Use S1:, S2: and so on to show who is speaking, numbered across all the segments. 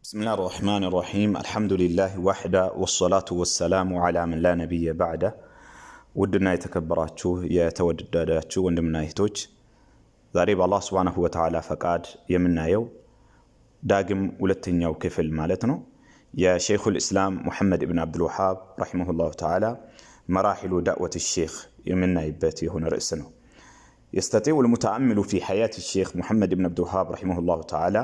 S1: بسم الله الرحمن الرحيم الحمد لله وحده والصلاة والسلام على من لا نبي بعده ودنا يتكبراتشو يتودداتشو وندمنا يهتوج ذاريب الله سبحانه وتعالى فقاد يمنايو داقم ولتنياو كفل مالتنو يا شيخ الإسلام محمد بن عبد الوهاب رحمه الله تعالى مراحل دعوة الشيخ يمنا يباتي هنا رأسنا يستطيع المتأمل في حياة الشيخ محمد بن عبد الوهاب رحمه الله تعالى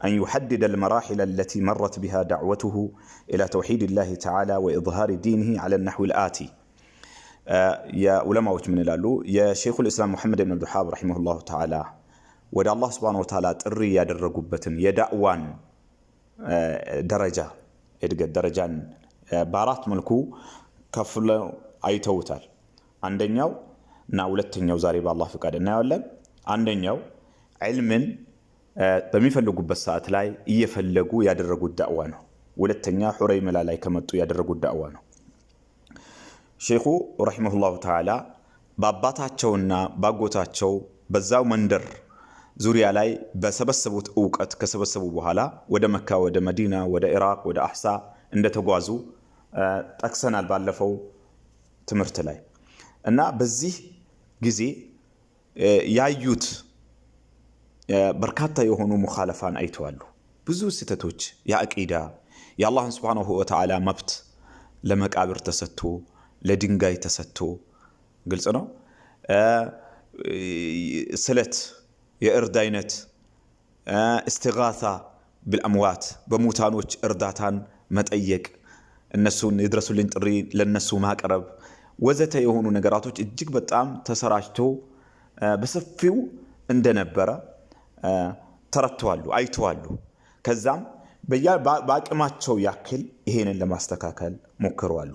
S1: أن يحدد المراحل التي مرت بها دعوته إلى توحيد الله تعالى وإظهار دينه على النحو الآتي. يا علماء من الألو يا شيخ الإسلام محمد بن عبد الوهاب رحمه الله تعالى ودى الله سبحانه وتعالى تري يا درقبة يدعوان درجة إدقى درجان بارات ملكو كفل أي توتال عندنيو ناولتنيو زاريب الله فقاد ناولا عندنيو علم በሚፈልጉበት ሰዓት ላይ እየፈለጉ ያደረጉት ዳዕዋ ነው። ሁለተኛ ሑረይመላ ላይ ከመጡ ያደረጉት ዳዕዋ ነው። ሼኹ ረሂመሁላሁ ተዓላ በአባታቸውና ባጎታቸው በዛው መንደር ዙሪያ ላይ በሰበሰቡት ዕውቀት ከሰበሰቡ በኋላ ወደ መካ፣ ወደ መዲና፣ ወደ ኢራቅ፣ ወደ አህሳ እንደተጓዙ ጠቅሰናል ባለፈው ትምህርት ላይ እና በዚህ ጊዜ ያዩት በርካታ የሆኑ ሙኻለፋን አይተዋሉ። ብዙ ስህተቶች የአቂዳ የአላህን ሱብሓነሁ ወተዓላ መብት ለመቃብር ተሰጥቶ ለድንጋይ ተሰጥቶ ግልጽ ነው። ስለት የእርድ አይነት እስትጋሳ بالاموات በሙታኖች እርዳታን መጠየቅ እነሱን ይድረሱልኝ ጥሪ ለነሱ ማቅረብ ወዘተ የሆኑ ነገራቶች እጅግ በጣም ተሰራጭቶ በሰፊው እንደነበረ ተረተዋሉ አይተዋሉ። ከዛም በአቅማቸው ያክል ይሄንን ለማስተካከል ሞክረዋሉ።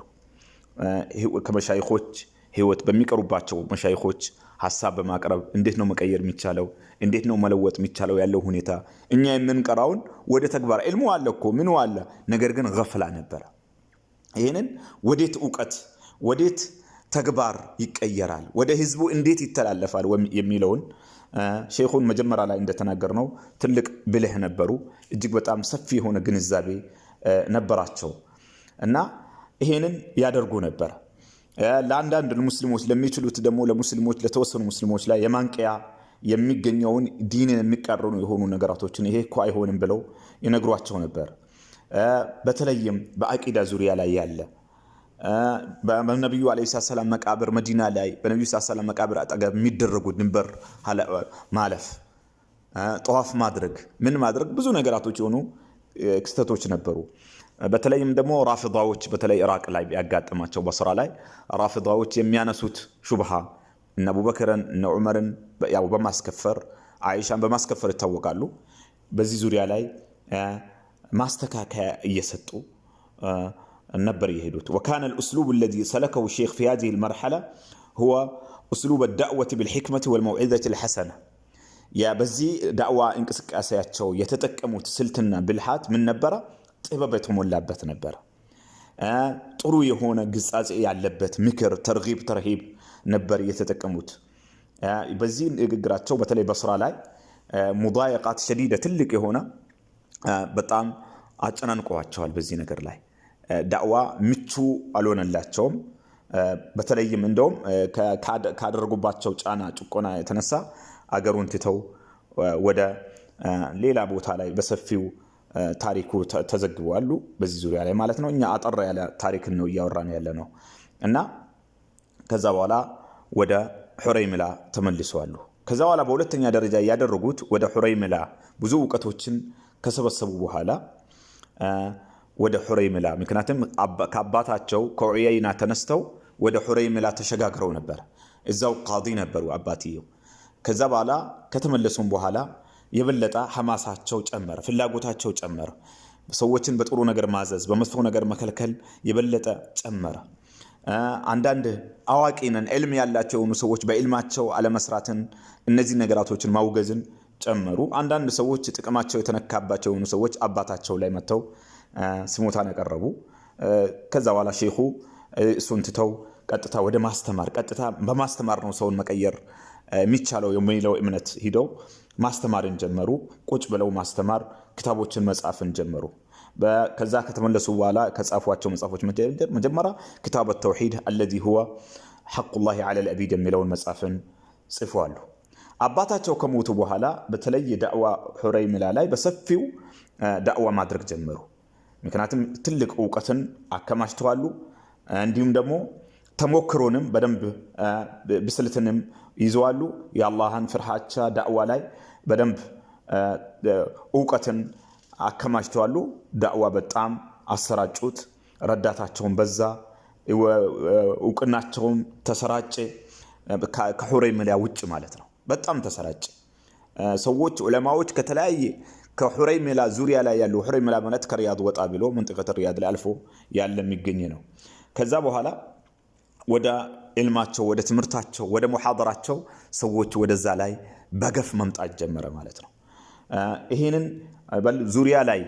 S1: ከመሻይኾች ህይወት በሚቀሩባቸው መሻይኾች ሐሳብ በማቅረብ እንዴት ነው መቀየር የሚቻለው፣ እንዴት ነው መለወጥ የሚቻለው ያለው ሁኔታ እኛ የምንቀራውን ወደ ተግባር ኢልሙ አለኮ ምን ዋለ ነገር ግን ገፍላ ነበር። ይሄንን ወዴት ዕውቀት ወዴት ተግባር ይቀየራል፣ ወደ ህዝቡ እንዴት ይተላለፋል የሚለውን ሼኹን መጀመሪያ ላይ እንደተናገርነው ትልቅ ብልህ ነበሩ። እጅግ በጣም ሰፊ የሆነ ግንዛቤ ነበራቸው እና ይሄንን ያደርጉ ነበር። ለአንዳንድ ሙስሊሞች ለሚችሉት ደግሞ ለሙስሊሞች ለተወሰኑ ሙስሊሞች ላይ የማንቂያ የሚገኘውን ዲንን የሚቃረኑ የሆኑ ነገራቶችን ይሄ እኮ አይሆንም ብለው ይነግሯቸው ነበር። በተለይም በአቂዳ ዙሪያ ላይ ያለ በነብዩ አለይሂ ሰላም መቃብር መዲና ላይ በነብዩ ሰላም መቃብር አጠገብ የሚደረጉ ድንበር ማለፍ ጧፍ ማድረግ ምን ማድረግ ብዙ ነገራቶች የሆኑ ክስተቶች ነበሩ። በተለይም ደግሞ ራፊዳዎች በተለይ ኢራቅ ላይ ያጋጠማቸው በስራ ላይ ራፊዳዎች የሚያነሱት ሹብሃ እነ አቡበክርን እነ ዑመርን ያው በማስከፈር አይሻን በማስከፈር ይታወቃሉ። በዚህ ዙሪያ ላይ ማስተካከያ እየሰጡ النبر يهدوت. وكان الأسلوب الذي سلكه الشيخ في هذه المرحلة هو أسلوب الدعوة بالحكمة والموعظة الحسنة. يا بزي دعوة انكسك أسياتشو يتتكموا تسلتنا بالحات من نبرة طببتهم اللابت نبرة طروي هنا قصاص يعلبت مكر ترغيب ترهيب نبر يتتكموت بزي قراتشو بتلي بصرة لاي مضايقات شديدة تلك هنا بطعم أتنانقواتشوال بزي نقر لاي ዳዕዋ ምቹ አልሆነላቸውም። በተለይም እንደውም ካደረጉባቸው ጫና ጭቆና የተነሳ አገሩን ትተው ወደ ሌላ ቦታ ላይ በሰፊው ታሪኩ ተዘግቧሉ በዚህ ዙሪያ ላይ ማለት ነው። እኛ አጠር ያለ ታሪክ ነው እያወራን ያለ ነው እና ከዛ በኋላ ወደ ሑረይመላ ተመልሰዋሉ። ከዛ በኋላ በሁለተኛ ደረጃ ያደረጉት ወደ ሑረይመላ ብዙ ዕውቀቶችን ከሰበሰቡ በኋላ ወደ ሑረይመላ ምክንያቱም ከአባታቸው ከዑየይና ተነስተው ወደ ሑረይመላ ተሸጋግረው ነበር። እዛው ቃዲ ነበሩ አባትየው። ከዛ በኋላ ከተመለሱም በኋላ የበለጠ ሐማሳቸው ጨመረ፣ ፍላጎታቸው ጨመረ። ሰዎችን በጥሩ ነገር ማዘዝ በመጥፎ ነገር መከልከል የበለጠ ጨመረ። አንዳንድ አዋቂ ነን ዕልም ያላቸው ሰዎች በዕልማቸው አለመስራትን እነዚህ ነገራቶችን ማውገዝን ጨመሩ። አንዳንድ ሰዎች ጥቅማቸው የተነካባቸው ሰዎች አባታቸው ላይ መተው ስሞታን ያቀረቡ። ከዛ በኋላ ሼኹ እሱን ትተው ቀጥታ ወደ ማስተማር ቀጥታ በማስተማር ነው ሰውን መቀየር የሚቻለው የሚለው እምነት ሂደው ማስተማርን ጀመሩ። ቁጭ ብለው ማስተማር ክታቦችን መጻፍን ጀመሩ። ከዛ ከተመለሱ በኋላ ከጻፏቸው መጽሐፎች መጀመሪያ ክታብ التوحيد الذي هو حق الله على العبيد የሚለውን መጽሐፍን ጽፈዋል። አባታቸው ከሞቱ በኋላ በተለይ ዳዕዋ ሁረይሚላ ላይ በሰፊው ዳዕዋ ማድረግ ጀመሩ። ምክንያቱም ትልቅ ዕውቀትን አከማችተዋል። እንዲሁም ደግሞ ተሞክሮንም በደንብ ብስልትንም ይዘዋል። የአላህን ፍርሃቻ ዳዕዋ ላይ በደንብ ዕውቀትን አከማችተዋል። ዳዕዋ በጣም አሰራጩት። ረዳታቸውን በዛ፣ ዕውቅናቸውም ተሰራጨ። ከሁረይሚላ ውጭ ማለት ነው። በጣም ተሰራጨ። ሰዎች ዑለማዎች ከተለያየ ከሁረይሚላ ዙሪያ ላይ ያሉ ሁረይሚላ ማለት ከሪያድ ወጣ ብሎ መንጥቀት ሪያድ ላይ አልፎ ያለ የሚገኝ ነው። ከዛ በኋላ ወደ ኢልማቸው፣ ወደ ትምህርታቸው፣ ወደ ሙሐደራቸው ሰዎች ወደዛ ላይ በገፍ መምጣት ጀመረ ማለት ነው። ይሄንን ዙሪያ ላይ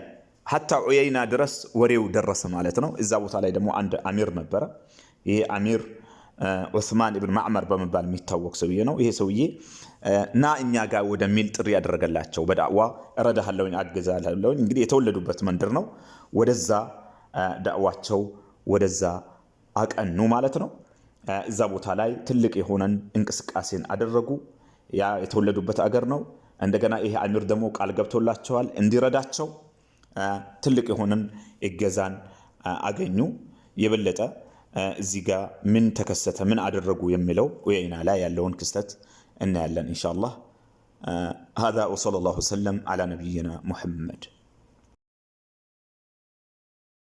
S1: ሐታ ዑየይና ድረስ ወሬው ደረሰ ማለት ነው። እዛ ቦታ ላይ ደግሞ አንድ አሚር ነበረ። ይሄ አሚር ዑስማን ኢብን ማዕመር በመባል የሚታወቅ ሰውዬ ነው። ይሄ ሰውዬ ና እኛ ጋር ወደሚል ጥሪ ያደረገላቸው በዳዕዋ እረዳሃለሁኝ፣ አግዛለሁኝ። እንግዲህ የተወለዱበት መንደር ነው። ወደዛ ዳዕዋቸው ወደዛ አቀኑ ማለት ነው። እዛ ቦታ ላይ ትልቅ የሆነን እንቅስቃሴን አደረጉ። ያ የተወለዱበት አገር ነው። እንደገና ይሄ አሚር ደግሞ ቃል ገብቶላቸዋል እንዲረዳቸው። ትልቅ የሆነን እገዛን አገኙ። የበለጠ እዚህ ጋር ምን ተከሰተ፣ ምን አደረጉ የሚለው ዑየይና ላይ ያለውን ክስተት እናያለን ኢንሻአላህ። هذا وصلى الله وسلم على نبينا محمد